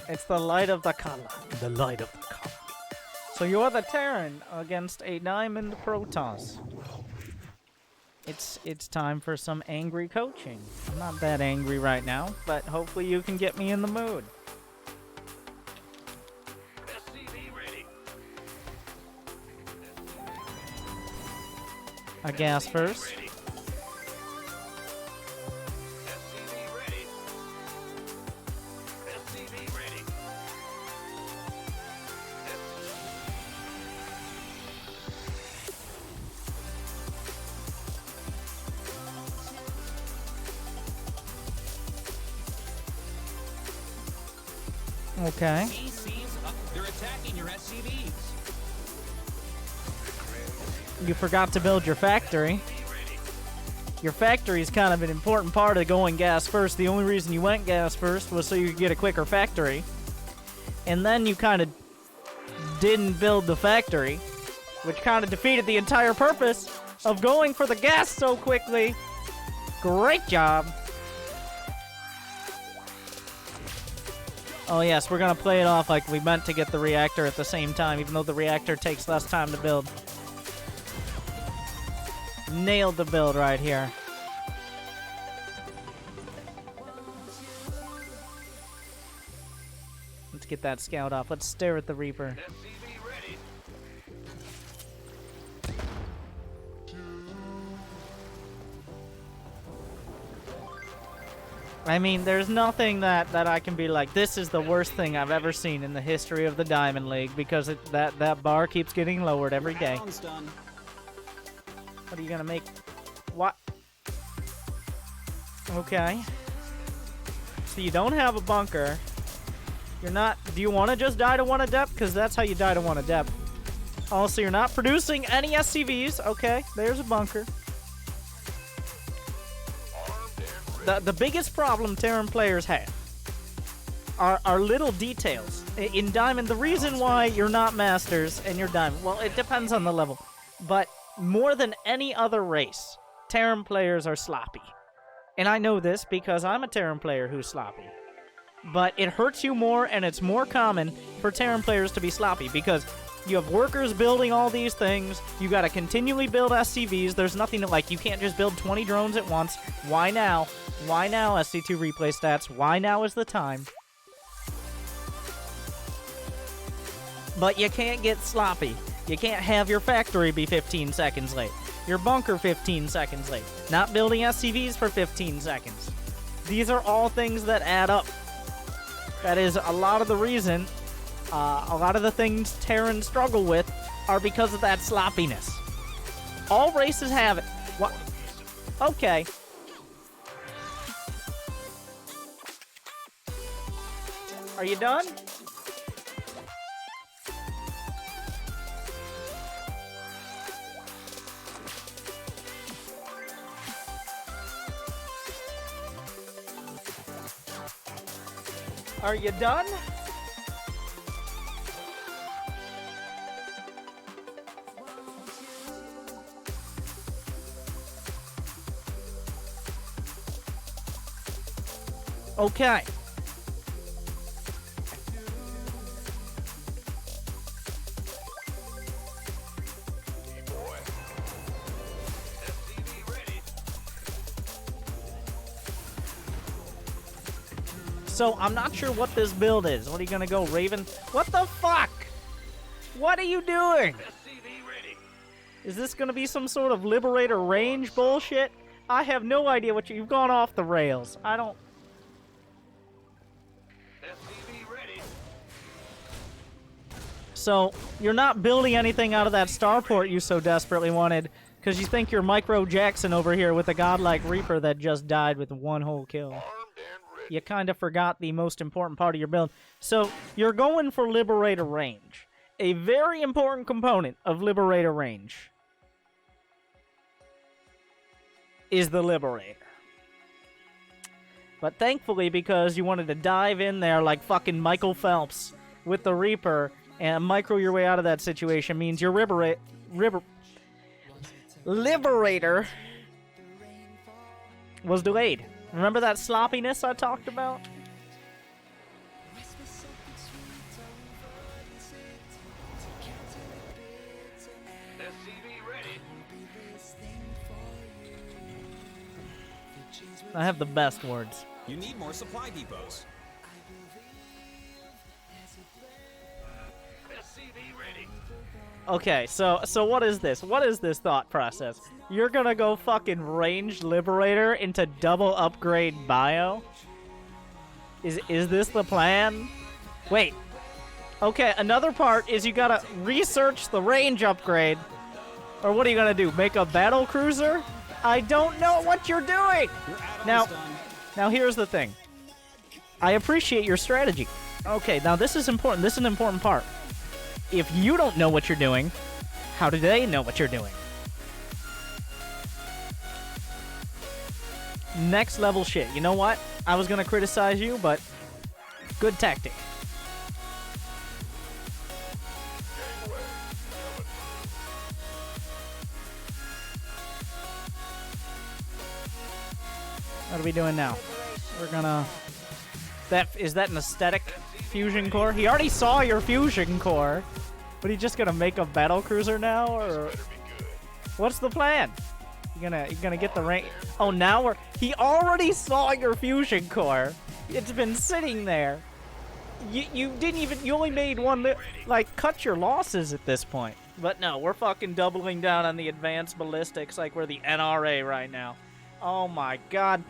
It's the light of the color. The light of the color. So you're the Terran against a Diamond Protoss. It's time for some angry coaching. I'm not that angry right now, but hopefully you can get me in the mood. A gas first. Okay. They're attacking your SCVs. You forgot to build your factory. Your factory is kind of an important part of going gas first. The only reason you went gas first was so you could get a quicker factory. And then you kind of didn't build the factory, which kind of defeated the entire purpose of going for the gas so quickly. Great job. Oh yes, we're gonna play it off like we meant to get the reactor at the same time, even though the reactor takes less time to build. Nailed the build right here. Let's get that scout off. Let's stare at the Reaper. I mean, there's nothing that I can be like, this is the worst thing I've ever seen in the history of the Diamond League, because that bar keeps getting lowered every day. What are you gonna make? What? Okay. So you don't have a bunker. You're not... Do you want to just die to one adept? Because that's how you die to one adept. Also, you're not producing any SCVs. Okay, there's a bunker. The biggest problem Terran players have are little details. In Diamond, the reason why you're not Masters and you're Diamond, well, it depends on the level. But more than any other race, Terran players are sloppy. And I know this because I'm a Terran player who's sloppy. But it hurts you more, and it's more common for Terran players to be sloppy because you have workers building all these things. You gotta continually build SCVs. There's nothing like, you can't just build 20 drones at once. Why now? Why now, SC2 replay stats? Why now is the time? But you can't get sloppy. You can't have your factory be 15 seconds late. Your bunker 15 seconds late. Not building SCVs for 15 seconds. These are all things that add up. That is a lot of the reason, a lot of the things Terrans struggle with are because of that sloppiness. All races have it. What? Okay. Are you done? Are you done? Okay. So, I'm not sure what this build is. What are you gonna go, Raven? What the fuck? What are you doing? Is this gonna be some sort of Liberator range bullshit? I have no idea what you've gone off the rails. I don't... So, you're not building anything out of that starport you so desperately wanted, because you think you're Micro Jackson over here with a godlike Reaper that just died with one whole kill. You kind of forgot the most important part of your build. So, you're going for Liberator range. A very important component of Liberator range is the Liberator. But thankfully, because you wanted to dive in there like fucking Michael Phelps with the Reaper and micro your way out of that situation, means your Liberator was delayed. Remember that sloppiness I talked about? I have the best words. You need more supply depots. Okay, so what is this? What is this thought process? You're gonna go fucking range Liberator into double upgrade bio? Is this the plan? Wait. Okay, another part is you gotta research the range upgrade. Or what are you gonna do? Make a battle cruiser? I don't know what you're doing! Now here's the thing. I appreciate your strategy. Okay, now this is important. This is an important part. If you don't know what you're doing, how do they know what you're doing? Next level shit. You know what? I was gonna criticize you, but good tactic. What are we doing now? We're gonna... Is that an aesthetic fusion core? He already saw your fusion core. But he just gonna make a battle cruiser now, or what's the plan? You gonna get the rank? Oh, now he already saw your fusion core. It's been sitting there. You didn't even. You only made one. Like, cut your losses at this point. But no, we're fucking doubling down on the advanced ballistics like we're the NRA right now. Oh my god.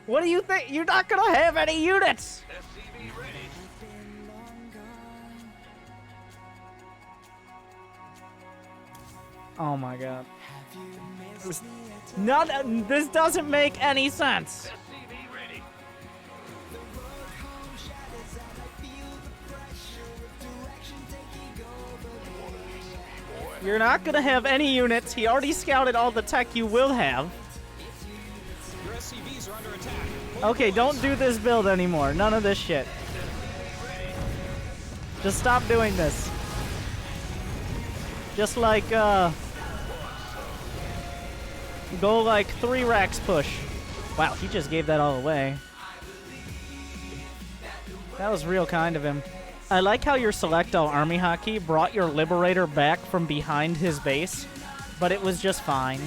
What do you think? You're not gonna have any units. SCV ready. Oh my god. None. This doesn't make any sense. SCV ready. You're not gonna have any units. He already scouted all the tech you will have. Your SCVs are under attack. Okay, don't do this build anymore. None of this shit. Just stop doing this. Just like, go like 3 racks push. Wow, he just gave that all away. That was real kind of him. I like how your select all army hotkey brought your Liberator back from behind his base, but it was just fine.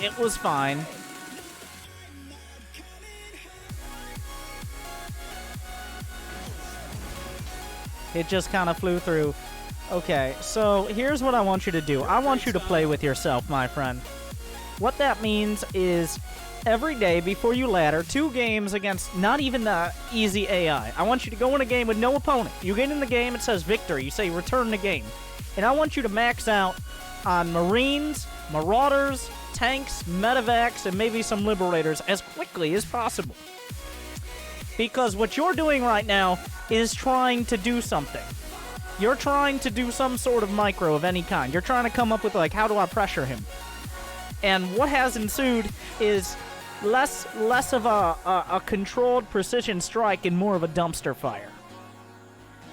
It was fine. It just kind of flew through. Okay, so here's what I want you to do. I want you to play with yourself, my friend. What that means is every day before you ladder, 2 games against not even the easy AI. I want you to go in a game with no opponent. You get in the game, it says victory. You say return the game. And I want you to max out on Marines, Marauders, tanks, medevacs, and maybe some Liberators as quickly as possible. Because what you're doing right now is trying to do something. You're trying to do some sort of micro of any kind. You're trying to come up with, like, how do I pressure him? And what has ensued is less of a controlled precision strike and more of a dumpster fire.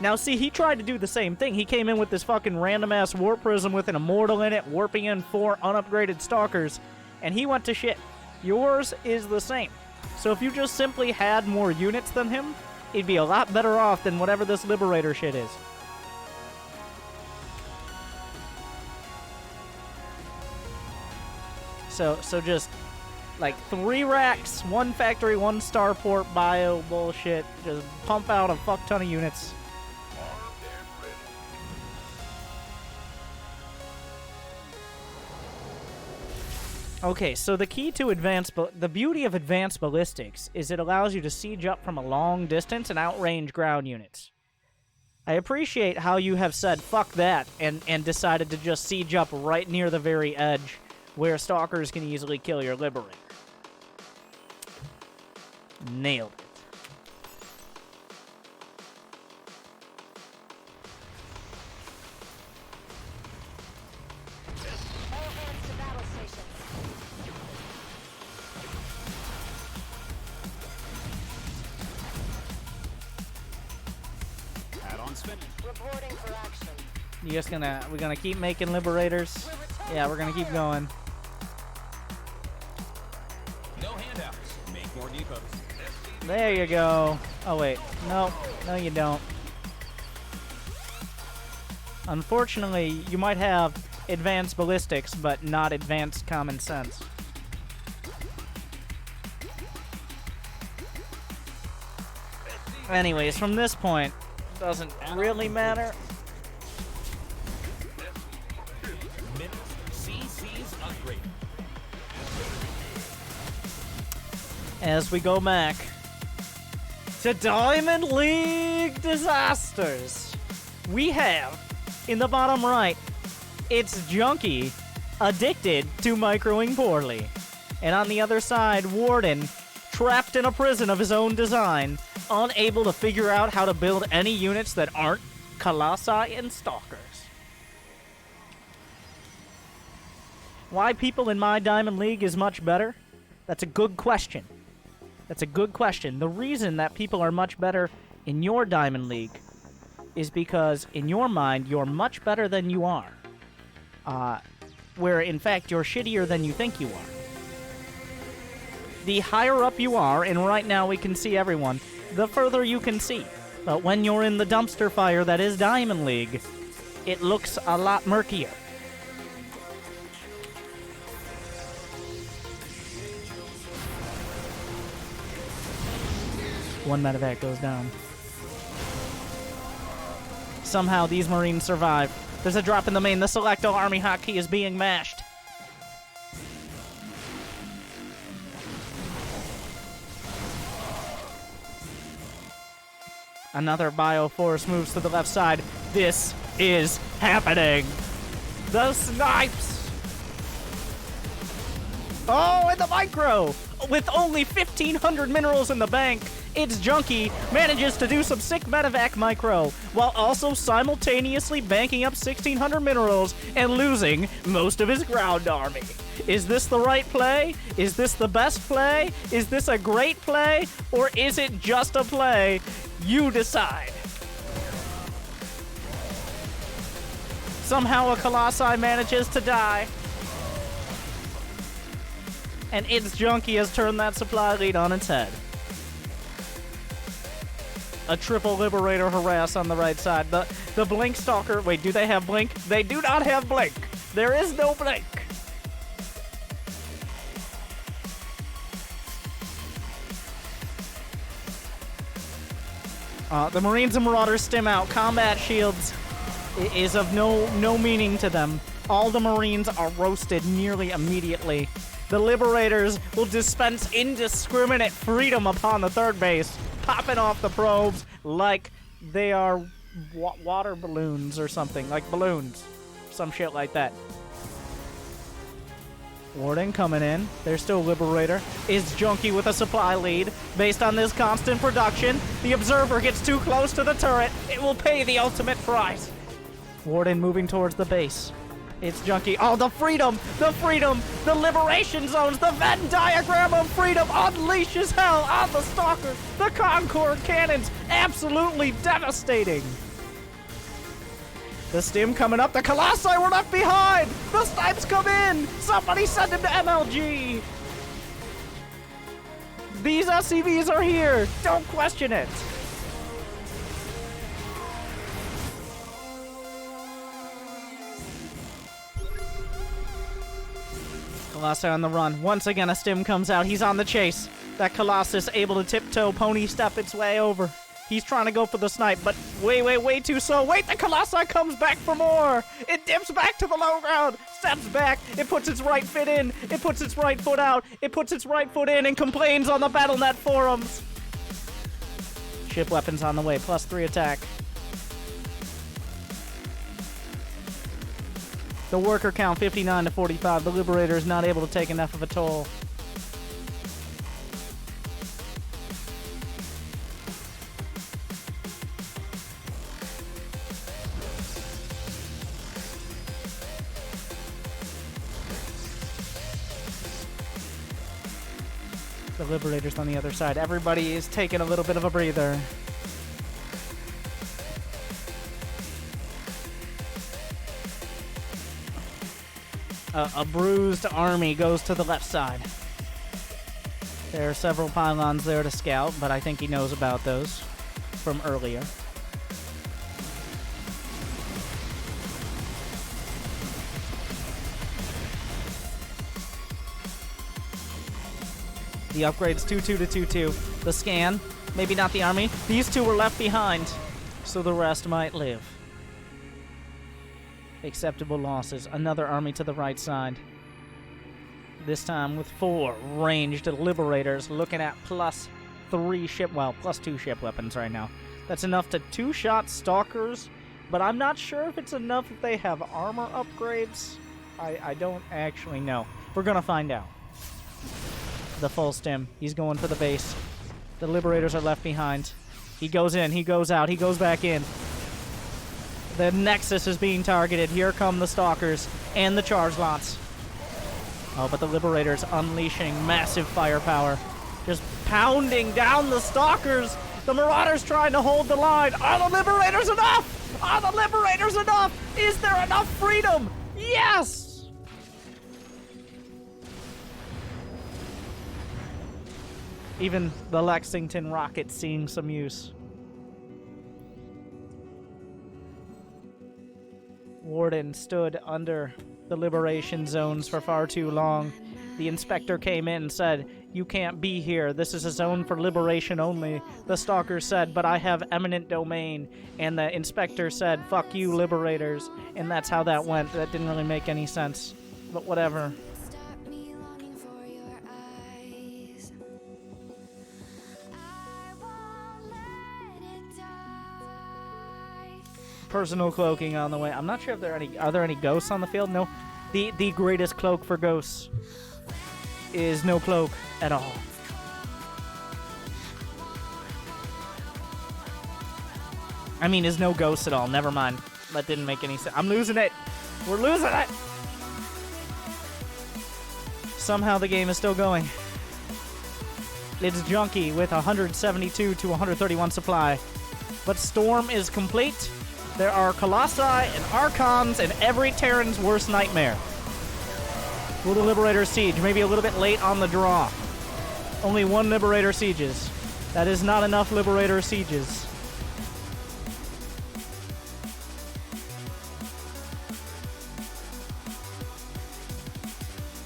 Now, see, he tried to do the same thing. He came in with this fucking random-ass warp prism with an immortal in it, warping in 4 unupgraded stalkers, and he went to shit. Yours is the same. So if you just simply had more units than him, it'd be a lot better off than whatever this Liberator shit is. So just like 3 racks, 1 factory, 1 starport bio bullshit. Just pump out a fuck ton of units. Okay, so the key to the beauty of advanced ballistics is it allows you to siege up from a long distance and outrange ground units. I appreciate how you have said fuck that and decided to just siege up right near the very edge where stalkers can easily kill your Liberator. Nailed it. All hands to battle stations. Add-on spinning. Reporting for action. We're gonna keep making Liberators? Yeah, we're gonna keep going. No handouts. Make more depots. There you go. Oh, wait. No, you don't. Unfortunately, you might have advanced ballistics, but not advanced common sense. Anyways, from this point, doesn't really matter. Minutes. CC's upgraded. As we go back to Diamond League disasters, we have, in the bottom right, it's Junkie, addicted to microing poorly. And on the other side, Warden, trapped in a prison of his own design, unable to figure out how to build any units that aren't Colossi and Stalkers. Why people in my Diamond League is much better? That's a good question. That's a good question. The reason that people are much better in your Diamond League is because, in your mind, you're much better than you are. Where, in fact, you're shittier than you think you are. The higher up you are, and right now we can see everyone, the further you can see. But when you're in the dumpster fire that is Diamond League, it looks a lot murkier. One medevac goes down. Somehow these Marines survive. There's a drop in the main. The Select All Army hotkey is being mashed. Another Bioforce moves to the left side. This is happening. The snipes. Oh, and the micro. With only 1,500 minerals in the bank, its Junkie manages to do some sick medevac micro, while also simultaneously banking up 1,600 minerals and losing most of his ground army. Is this the right play? Is this the best play? Is this a great play? Or is it just a play? You decide. Somehow a Colossi manages to die. And its Junkie has turned that supply lead on its head. A triple Liberator harass on the right side. The Blink Stalker... Wait, do they have Blink? They do not have Blink. There is no Blink. The Marines and Marauders stim out. Combat shields is of no meaning to them. All the Marines are roasted nearly immediately. The Liberators will dispense indiscriminate freedom upon the third base, popping off the probes like they are water balloons or something, like balloons. Some shit like that. Warden coming in. There's still Liberator. Is Junkie with a supply lead. Based on this constant production, the Observer gets too close to the turret. It will pay the ultimate price. Warden moving towards the base. It's Junkie. Oh, the freedom! The freedom! The liberation zones! The Venn diagram of freedom unleashes hell on the Stalker! The Concord cannons! Absolutely devastating! The stim coming up. The Colossi were left behind! The snipes come in! Somebody send him to MLG! These SCVs are here! Don't question it! Colossi on the run. Once again, a stim comes out. He's on the chase. That Colossus able to tiptoe, pony step its way over. He's trying to go for the snipe, but way too slow. Wait, the Colossi comes back for more. It dips back to the low ground. Steps back. It puts its right foot in. It puts its right foot out. It puts its right foot in and complains on the BattleNet forums. Ship weapons on the way. +3 attack. The worker count 59 to 45. The Liberator is not able to take enough of a toll. The Liberator's on the other side. Everybody is taking a little bit of a breather. A bruised army goes to the left side. There are several pylons there to scout, but I think he knows about those from earlier. The upgrades 2-2 to 2-2. The scan, maybe not the army. These two were left behind, so the rest might live. Acceptable losses. Another army to the right side. This time with 4 ranged Liberators, looking at +3 ship, well, +2 ship weapons right now. That's enough to 2-shot Stalkers, but I'm not sure if it's enough if they have armor upgrades. I don't actually know. We're gonna find out. The full stim. He's going for the base. The Liberators are left behind. He goes in, he goes out, he goes back in. The Nexus is being targeted. Here come the Stalkers and the charge lots. Oh, but the Liberators unleashing massive firepower. Just pounding down the Stalkers. The Marauders trying to hold the line. Are the Liberators enough? Are the Liberators enough? Is there enough freedom? Yes! Even the Lexington rocket seeing some use. Warden stood under the liberation zones for far too long. The inspector came in and said, "You can't be here. This is a zone for liberation only." The stalker said, "But I have eminent domain." And the inspector said, "Fuck you, Liberators." And that's how that went. That didn't really make any sense. But whatever. Personal cloaking on the way. I'm not sure if there are there any ghosts on the field? No. The greatest cloak for ghosts is no cloak at all. I mean, is no ghost at all. Never mind. That didn't make any sense. I'm losing it. We're losing it. Somehow the game is still going. It's junky with 172 to 131 supply. But Storm is complete. There are Colossi and Archons and every Terran's worst nightmare. Will the Liberator siege? Maybe a little bit late on the draw. Only 1 Liberator sieges. That is not enough Liberator sieges.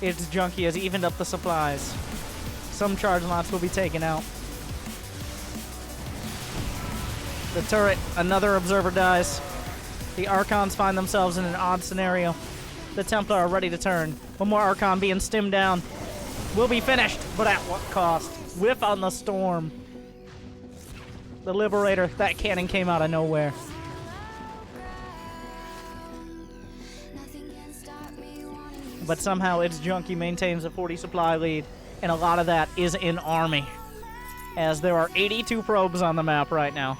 It's junky has evened up the supplies. Some charge lots will be taken out. The turret, another observer dies. The Archons find themselves in an odd scenario. The Templar are ready to turn. One more Archon being stimmed down. Will be finished, but at what cost? Whiff on the Storm. The Liberator, that cannon came out of nowhere. But somehow its junkie maintains a 40 supply lead, and a lot of that is in army, as there are 82 probes on the map right now.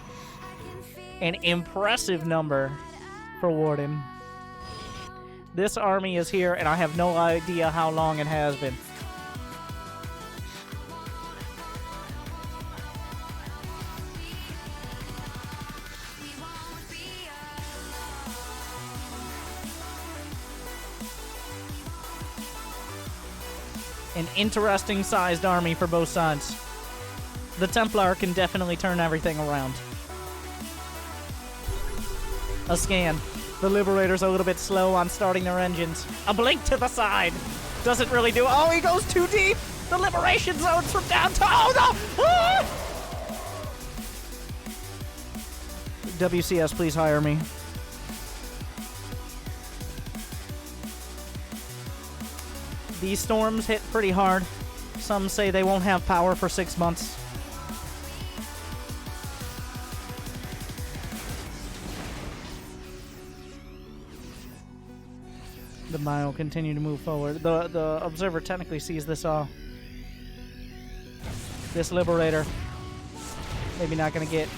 An impressive number for Warden. This army is here, and I have no idea how long it has been. An interesting sized army for both sides. The Templar can definitely turn everything around. A scan. The Liberator's a little bit slow on starting their engines. A blink to the side. Doesn't really do. Oh, he goes too deep. The liberation zones from downtown. Oh, no! Ah! WCS, please hire me. These storms hit pretty hard. Some say they won't have power for 6 months. The mile continue to move forward. The observer technically sees this all. This Liberator maybe not going to get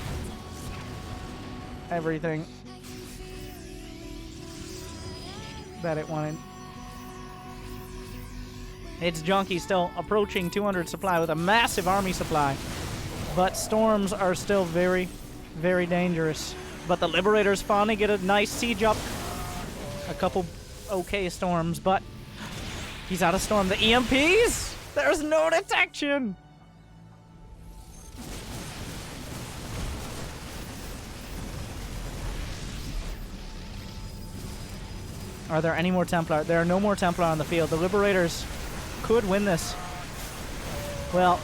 everything that it wanted. It's junky still approaching 200 supply with a massive army supply. But storms are still very, very dangerous. But the Liberators finally get a nice siege up. A couple okay storms, but he's out of storm. The EMPs? There's no detection! Are there any more Templar? There are no more Templar on the field. The Liberators could win this. Well,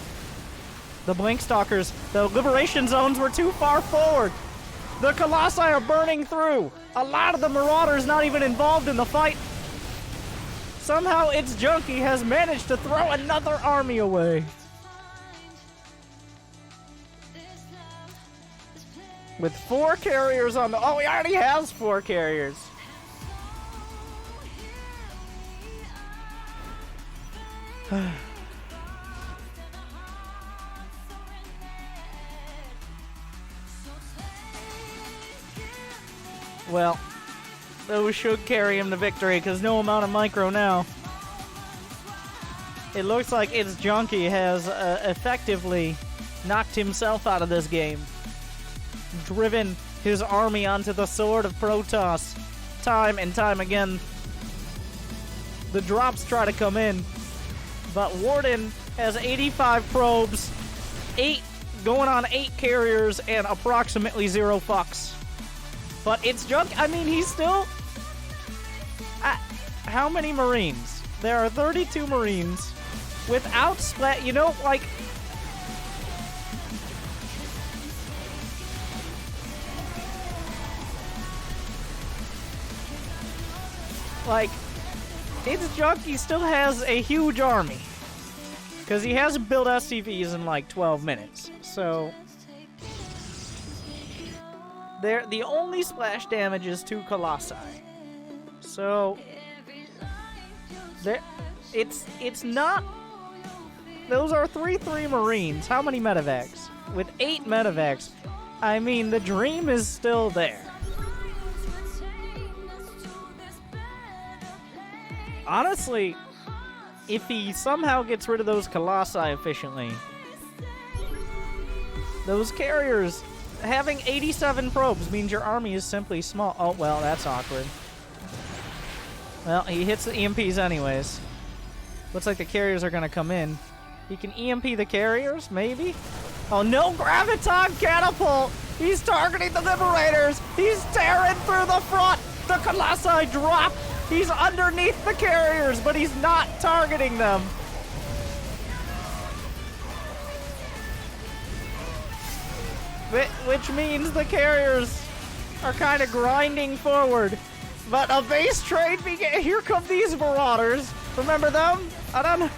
the Blink Stalkers, the Liberation Zones were too far forward. The Colossi are burning through. A lot of the Marauders not even involved in the fight. Somehow its Junkie has managed to throw another army away. With 4 carriers on the... Oh, he already has 4 carriers. Well, those should carry him to victory, because no amount of micro now. It looks like its Junkie has effectively knocked himself out of this game. Driven his army onto the Sword of Protoss time and time again. The drops try to come in, but Warden has 85 probes, 8 going on 8 carriers, and approximately 0 fucks. But it's junk. I mean, he's still... how many Marines? There are 32 Marines. Without splat, you know, like... Like, its Junkie still has a huge army. Because he hasn't built SCVs in like 12 minutes. So... the only splash damage is 2 Colossi. So... it's not... Those are 3 Marines. How many medevacs? With 8 medevacs, I mean, the dream is still there. Honestly, if he somehow gets rid of those Colossi efficiently, those carriers, having 87 probes means your army is simply small. Oh, well, that's awkward. Well, he hits the EMPs anyways. Looks like the carriers are going to come in. He can EMP the carriers, maybe? Oh, no Graviton Catapult! He's targeting the Liberators! He's tearing through the front! The Colossi drop! He's underneath the carriers, but he's not targeting them. Which means the carriers are kind of grinding forward. But a base trade began. Here come these Marauders. Remember them? I don't know.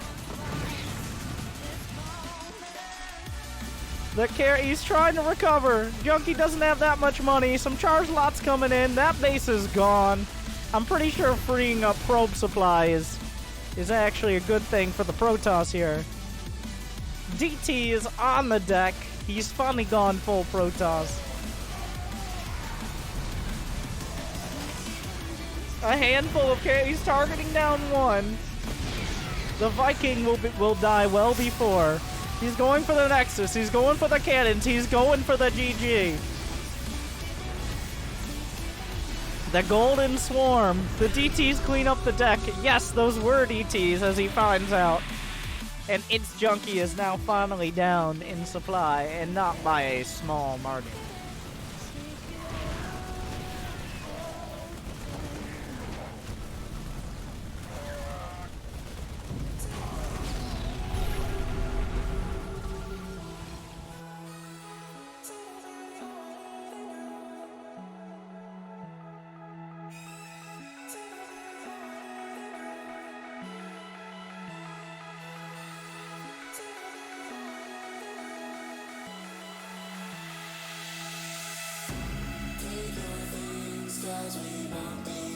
He's trying to recover. Junkie doesn't have that much money. Some charge lots coming in. That base is gone. I'm pretty sure freeing up probe supply is actually a good thing for the Protoss here. DT is on the deck. He's finally gone full Protoss. A handful of he's targeting down 1. The Viking will die well before. He's going for the Nexus. He's going for the cannons. He's going for the GG. The Golden Swarm. The DTs clean up the deck. Yes, those were DTs, as he finds out. And its Junkie is now finally down in supply, and not by a small margin. As we bounty